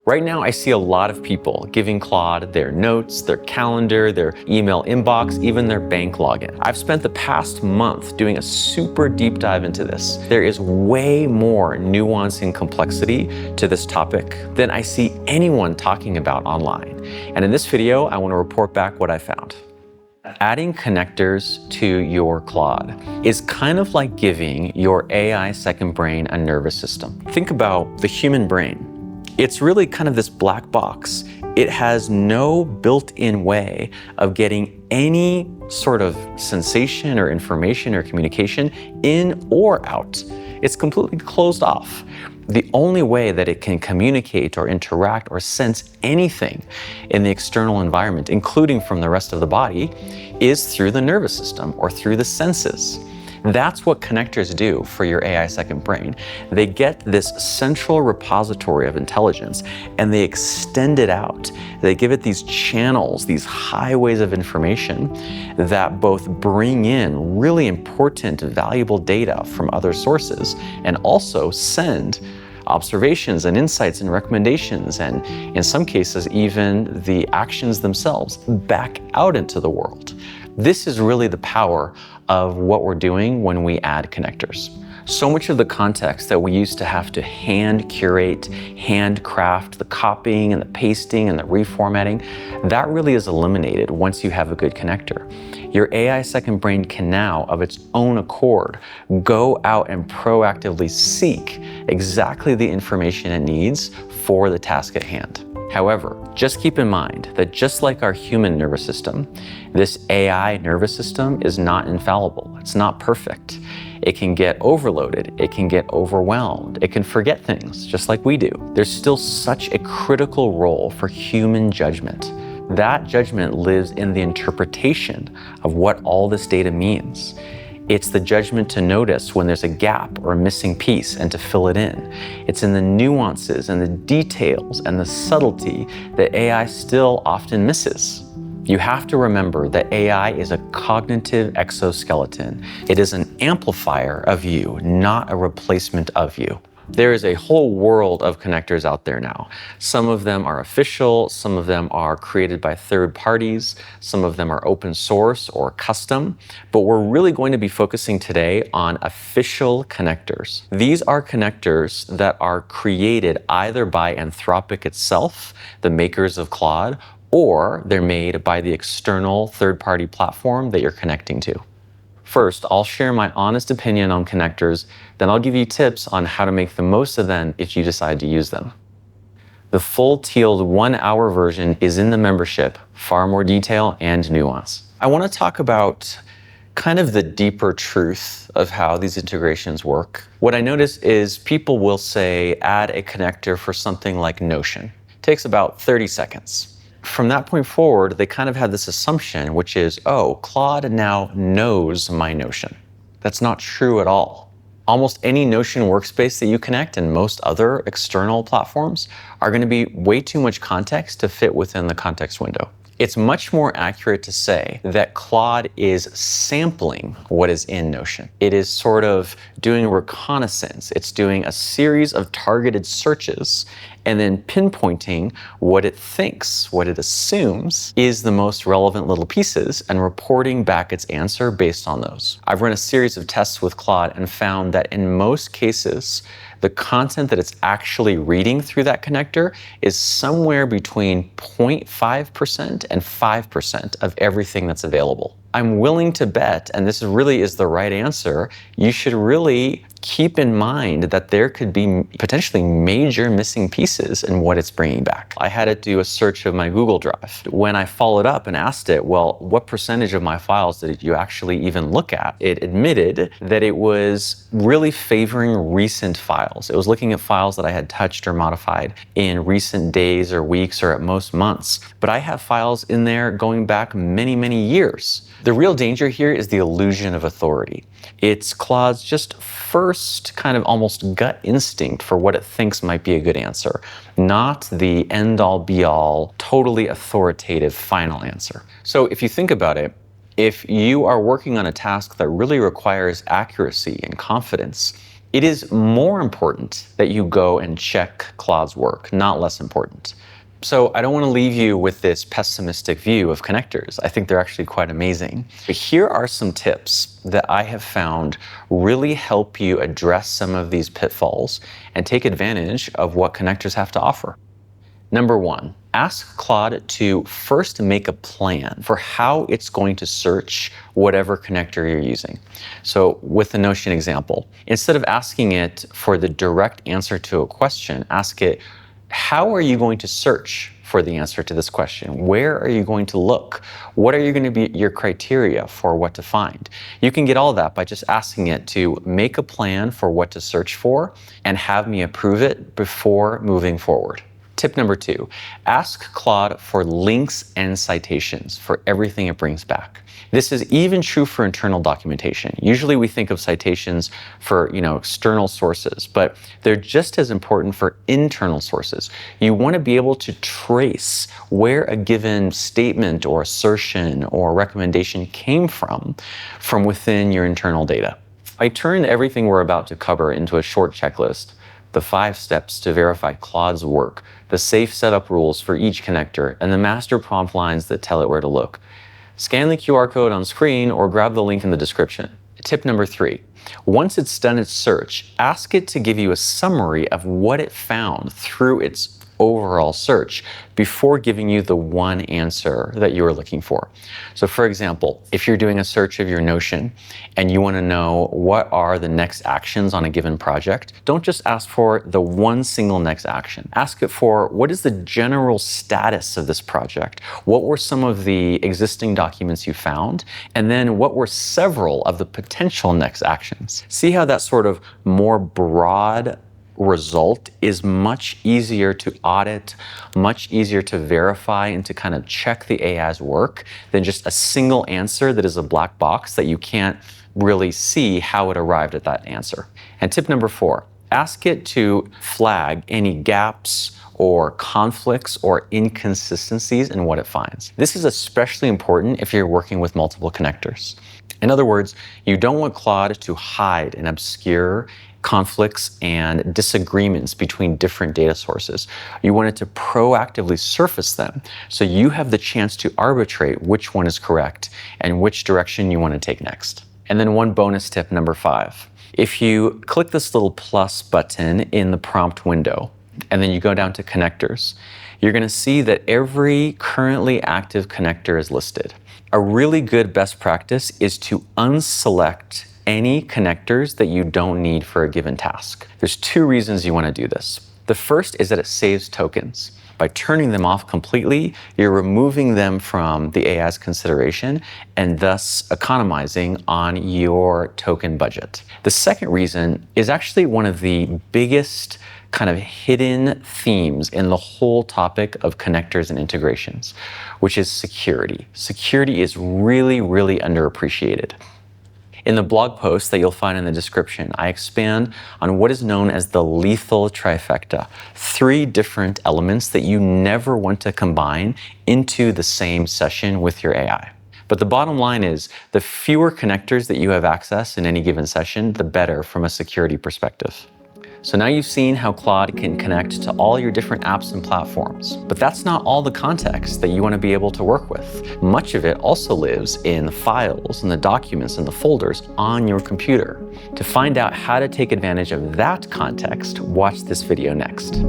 Right now, I see a lot of people giving Claude their notes, their calendar, their email inbox, even their bank login. I've spent the past month doing a super deep dive into this. There is way more nuance and complexity to this topic than I see anyone talking about online. And in this video, I want to report back what I found. Adding connectors to your Claude is kind of like giving your AI second brain a nervous system. Think about the human brain. It's really kind of this black box. It has no built-in way of getting any sort of sensation or information or communication in or out. It's completely closed off. The only way that it can communicate or interact or sense anything in the external environment, including from the rest of the body, is through the nervous system or through the senses. That's what connectors do for your AI second brain. They get this central repository of intelligence and they extend it out. They give it these channels, these highways of information that both bring in really important, valuable data from other sources and also send observations and insights and recommendations, and in some cases, even the actions themselves back out into the world. This is really the power of what we're doing when we add connectors. So much of the context that we used to have to hand curate, hand craft, the copying and the pasting and the reformatting, that really is eliminated once you have a good connector. Your AI second brain can now, of its own accord, go out and proactively seek exactly the information it needs for the task at hand. However, just keep in mind that just like our human nervous system, this AI nervous system is not infallible. It's not perfect. It can get overloaded. It can get overwhelmed. It can forget things just like we do. There's still such a critical role for human judgment. That judgment lives in the interpretation of what all this data means. It's the judgment to notice when there's a gap or a missing piece and to fill it in. It's in the nuances and the details and the subtlety that AI still often misses. You have to remember that AI is a cognitive exoskeleton. It is an amplifier of you, not a replacement of you. There is a whole world of connectors out there now. Some of them are official, some of them are created by third parties, some of them are open source or custom, but we're really going to be focusing today on official connectors. These are connectors that are created either by Anthropic itself, the makers of Claude, or they're made by the external third-party platform that you're connecting to. First, I'll share my honest opinion on connectors, then I'll give you tips on how to make the most of them if you decide to use them. The full Tealed 1-hour version is in the membership, far more detail and nuance. I want to talk about kind of the deeper truth of how these integrations work. What I notice is people will say, add a connector for something like Notion. It takes about 30 seconds. From that point forward, they kind of have this assumption, which is, oh, Claude now knows my Notion. That's not true at all. Almost any Notion workspace that you connect and most other external platforms are going to be way too much context to fit within the context window. It's much more accurate to say that Claude is sampling what is in Notion. It is sort of doing reconnaissance. It's doing a series of targeted searches and then pinpointing what it thinks, what it assumes is the most relevant little pieces and reporting back its answer based on those. I've run a series of tests with Claude and found that in most cases, the content that it's actually reading through that connector is somewhere between 0.5% and 5% of everything that's available. I'm willing to bet, and this really is the right answer, you should really keep in mind that there could be potentially major missing pieces in what it's bringing back. I had it do a search of my Google Drive. When I followed up and asked it, well, what percentage of my files did you actually even look at? It admitted that it was really favoring recent files. It was looking at files that I had touched or modified in recent days or weeks or at most months. But I have files in there going back many, many years. The real danger here is the illusion of authority. It's Claude's just first kind of almost gut instinct for what it thinks might be a good answer, not the end-all be-all, totally authoritative final answer. So if you think about it, if you are working on a task that really requires accuracy and confidence, It is more important that you go and check Claude's work, not less important. So I don't want to leave you with this pessimistic view of connectors. I think they're actually quite amazing. But here are some tips that I have found really help you address some of these pitfalls and take advantage of what connectors have to offer. Number one, ask Claude to first make a plan for how it's going to search whatever connector you're using. So with the Notion example, instead of asking it for the direct answer to a question, ask it, how are you going to search for the answer to this question? Where are you going to look? What are you going to be your criteria for what to find? You can get all that by just asking it to make a plan for what to search for and have me approve it before moving forward. Tip number two, ask Claude for links and citations for everything it brings back. This is even true for internal documentation. Usually we think of citations for, external sources, but they're just as important for internal sources. You want to be able to trace where a given statement or assertion or recommendation came from within your internal data. I turned everything we're about to cover into a short checklist. The 5 steps to verify Claude's work, the safe setup rules for each connector, and the master prompt lines that tell it where to look. Scan the QR code on screen or grab the link in the description. Tip number 3, once it's done its search, ask it to give you a summary of what it found through its overall search before giving you the one answer that you were looking for. So for example, if you're doing a search of your Notion and you want to know what are the next actions on a given project, don't just ask for the one single next action. Ask it for what is the general status of this project? What were some of the existing documents you found? And then what were several of the potential next actions? See how that sort of more broad result is much easier to audit, much easier to verify and to kind of check the AI's work than just a single answer that is a black box that you can't really see how it arrived at that answer. And tip number 4, ask it to flag any gaps or conflicts or inconsistencies in what it finds. This is especially important if you're working with multiple connectors. In other words, you don't want Claude to hide and obscure conflicts and disagreements between different data sources. You want it to proactively surface them so you have the chance to arbitrate which one is correct and which direction you want to take next. And then one bonus tip, number 5. If you click this little plus button in the prompt window, and then you go down to connectors, you're going to see that every currently active connector is listed. A really good best practice is to unselect any connectors that you don't need for a given task. There's 2 reasons you want to do this. The first is that it saves tokens. By turning them off completely, you're removing them from the AI's consideration and thus economizing on your token budget. The second reason is actually one of the biggest kind of hidden themes in the whole topic of connectors and integrations, which is security. Security is really, really underappreciated. In the blog post that you'll find in the description, I expand on what is known as the lethal trifecta, 3 different elements that you never want to combine into the same session with your AI. But the bottom line is, the fewer connectors that you have access in any given session, the better from a security perspective. So now you've seen how Claude can connect to all your different apps and platforms. But that's not all the context that you want to be able to work with. Much of it also lives in the files and the documents and the folders on your computer. To find out how to take advantage of that context, watch this video next.